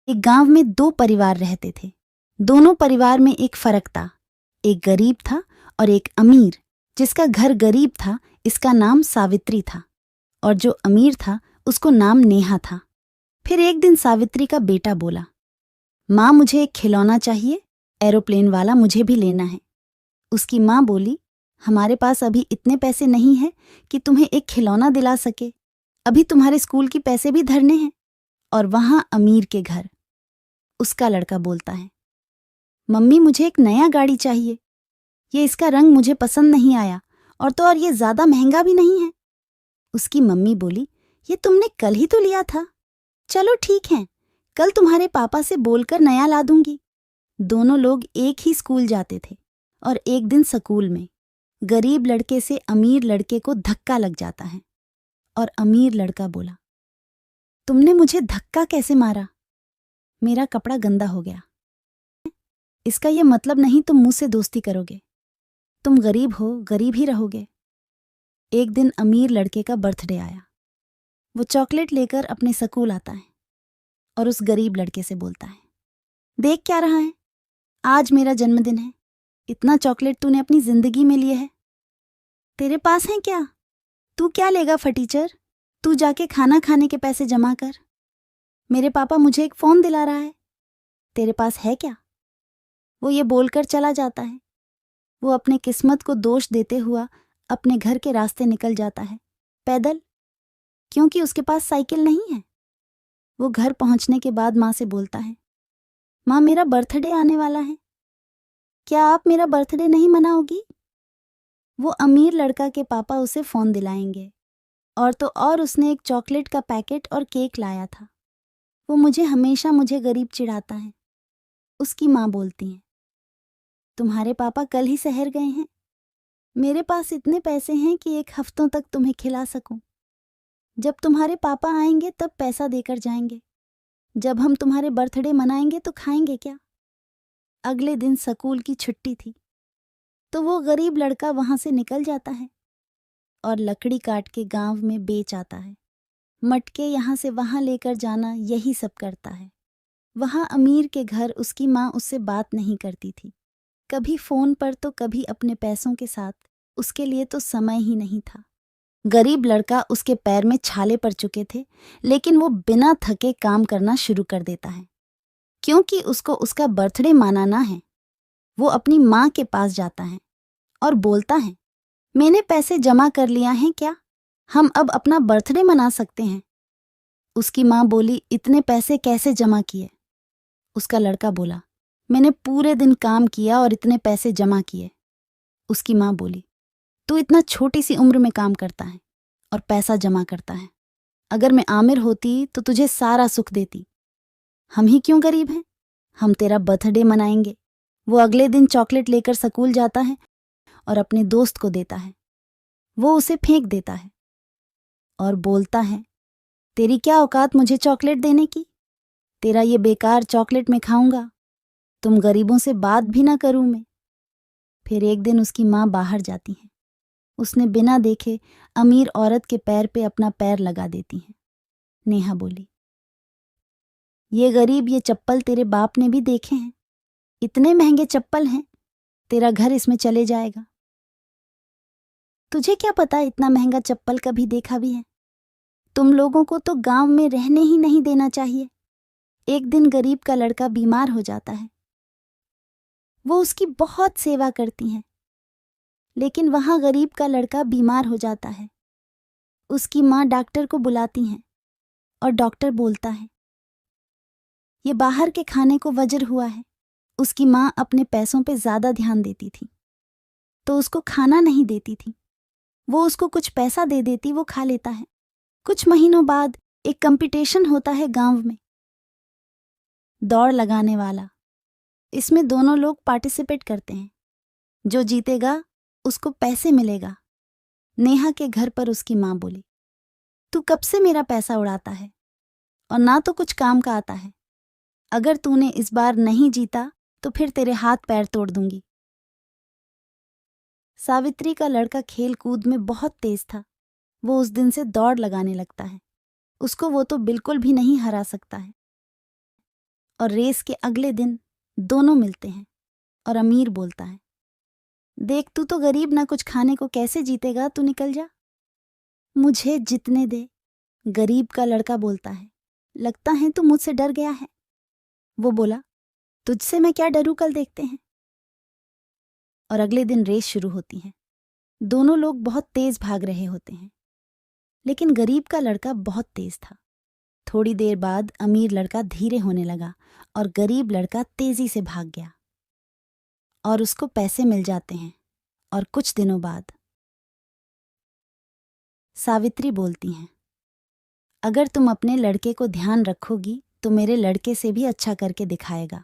एक गांव में दो परिवार रहते थे। दोनों परिवार में एक फर्क था। एक गरीब था और एक अमीर। जिसका घर गरीब था इसका नाम सावित्री था और जो अमीर था उसको नाम नेहा था। फिर एक दिन सावित्री का बेटा बोला, माँ मुझे एक खिलौना चाहिए, एरोप्लेन वाला मुझे भी लेना है। उसकी माँ बोली, हमारे पास अभी इतने पैसे नहीं हैं कि तुम्हें एक खिलौना दिला सके। अभी तुम्हारे स्कूल की पैसे भी धरने हैं। और वहां अमीर के घर उसका लड़का बोलता है, मम्मी मुझे एक नया गाड़ी चाहिए, ये इसका रंग मुझे पसंद नहीं आया और तो और ये ज्यादा महंगा भी नहीं है। उसकी मम्मी बोली, ये तुमने कल ही तो लिया था। चलो ठीक है, कल तुम्हारे पापा से बोलकर नया ला दूंगी। दोनों लोग एक ही स्कूल जाते थे और एक दिन स्कूल में गरीब लड़के से अमीर लड़के को धक्का लग जाता है और अमीर लड़का बोला, तुमने मुझे धक्का कैसे मारा? मेरा कपड़ा गंदा हो गया। इसका यह मतलब नहीं तुम मुझसे दोस्ती करोगे। तुम गरीब हो, गरीब ही रहोगे। एक दिन अमीर लड़के का बर्थडे आया। वो चॉकलेट लेकर अपने स्कूल आता है और उस गरीब लड़के से बोलता है, देख क्या रहा है, आज मेरा जन्मदिन है, इतना चॉकलेट तूने अपनी जिंदगी में लिए है। तेरे पास है क्या? तू क्या लेगा फटीचर? तू जाके खाना खाने के पैसे जमा कर। मेरे पापा मुझे एक फोन दिला रहा है, तेरे पास है क्या? वो ये बोलकर चला जाता है। वो अपने किस्मत को दोष देते हुआ अपने घर के रास्ते निकल जाता है, पैदल, क्योंकि उसके पास साइकिल नहीं है। वो घर पहुंचने के बाद माँ से बोलता है, माँ मेरा बर्थडे आने वाला है, क्या आप मेरा बर्थडे नहीं मनाओगी? वो अमीर लड़का के पापा उसे फोन दिलाएंगे और तो और उसने एक चॉकलेट का पैकेट और केक लाया था। वो मुझे गरीब चिढ़ाता है। उसकी माँ बोलती है, तुम्हारे पापा कल ही शहर गए हैं, मेरे पास इतने पैसे हैं कि एक हफ्तों तक तुम्हें खिला सकूं। जब तुम्हारे पापा आएंगे तब पैसा देकर जाएंगे, जब हम तुम्हारे बर्थडे मनाएंगे तो खाएंगे क्या? अगले दिन स्कूल की छुट्टी थी तो वो गरीब लड़का वहां से निकल जाता है और लकड़ी काट के गांव में बेच आता है। मटके यहाँ से वहां लेकर जाना, यही सब करता है। वहां अमीर के घर उसकी माँ उससे बात नहीं करती थी, कभी फोन पर तो कभी अपने पैसों के साथ। उसके लिए तो समय ही नहीं था। गरीब लड़का उसके पैर में छाले पड़ चुके थे, लेकिन वो बिना थके काम करना शुरू कर देता है, क्योंकि उसको उसका बर्थडे मनाना है। वो अपनी माँ के पास जाता है और बोलता है, मैंने पैसे जमा कर लिया हैं क्या? हम अब अपना बर्थडे मना सकते हैं। उसकी माँ बोली, इतने पैसे कैसे जमा किए? उसका लड़का बोला, मैंने पूरे दिन काम किया और इतने पैसे जमा किए। उसकी माँ बोली, तू इतना छोटी सी उम्र में काम करता है और पैसा जमा करता है। अगर मैं आमिर होती तो तुझे सारा सुख देती। हम ही क्यों गरीब हैं? हम तेरा बर्थडे मनाएंगे। वो अगले दिन चॉकलेट लेकर स्कूल जाता है और अपने दोस्त को देता है। वो उसे फेंक देता है और बोलता है, तेरी क्या औकात मुझे चॉकलेट देने की? तेरा ये बेकार चॉकलेट मैं खाऊंगा, तुम गरीबों से बात भी ना करूं मैं। फिर एक दिन उसकी माँ बाहर जाती है। उसने बिना देखे अमीर औरत के पैर पे अपना पैर लगा देती है। नेहा बोली, ये गरीब, ये चप्पल तेरे बाप ने भी देखे हैं, इतने महंगे चप्पल हैं, तेरा घर इसमें चले जाएगा। तुझे क्या पता इतना महंगा चप्पल कभी देखा भी है? तुम लोगों को तो गांव में रहने ही नहीं देना चाहिए। एक दिन गरीब का लड़का बीमार हो जाता है। वो उसकी बहुत सेवा करती हैं, लेकिन वहां गरीब का लड़का बीमार हो जाता है। उसकी माँ डॉक्टर को बुलाती हैं और डॉक्टर बोलता है, ये बाहर के खाने को वजर हुआ है। उसकी माँ अपने पैसों पे ज्यादा ध्यान देती थी तो उसको खाना नहीं देती थी। वो उसको कुछ पैसा दे देती, वो खा लेता है। कुछ महीनों बाद एक कंपटीशन होता है गांव में, दौड़ लगाने वाला। इसमें दोनों लोग पार्टिसिपेट करते हैं। जो जीतेगा उसको पैसे मिलेगा। नेहा के घर पर उसकी माँ बोली, तू कब से मेरा पैसा उड़ाता है और ना तो कुछ काम का आता है। अगर तूने इस बार नहीं जीता तो फिर तेरे हाथ पैर तोड़ दूंगी। सावित्री का लड़का खेल कूद में बहुत तेज था। वो उस दिन से दौड़ लगाने लगता है। उसको वो तो बिल्कुल भी नहीं हरा सकता है। और रेस के अगले दिन दोनों मिलते हैं और अमीर बोलता है, देख तू तो गरीब ना कुछ खाने को कैसे जीतेगा, तू निकल जा। मुझे जितने दे, गरीब का लड़का बोलता है, लगता है तू मुझसे डर गया है। वो बोला, तुझसे मैं क्या डरूं, कल देखते हैं। और अगले दिन रेस शुरू होती है। दोनों लोग बहुत तेज भाग रहे होते हैं, लेकिन गरीब का लड़का बहुत तेज था। थोड़ी देर बाद अमीर लड़का धीरे होने लगा और गरीब लड़का तेजी से भाग गया और उसको पैसे मिल जाते हैं। और कुछ दिनों बाद सावित्री बोलती हैं, अगर तुम अपने लड़के को ध्यान रखोगी तो मेरे लड़के से भी अच्छा करके दिखाएगा।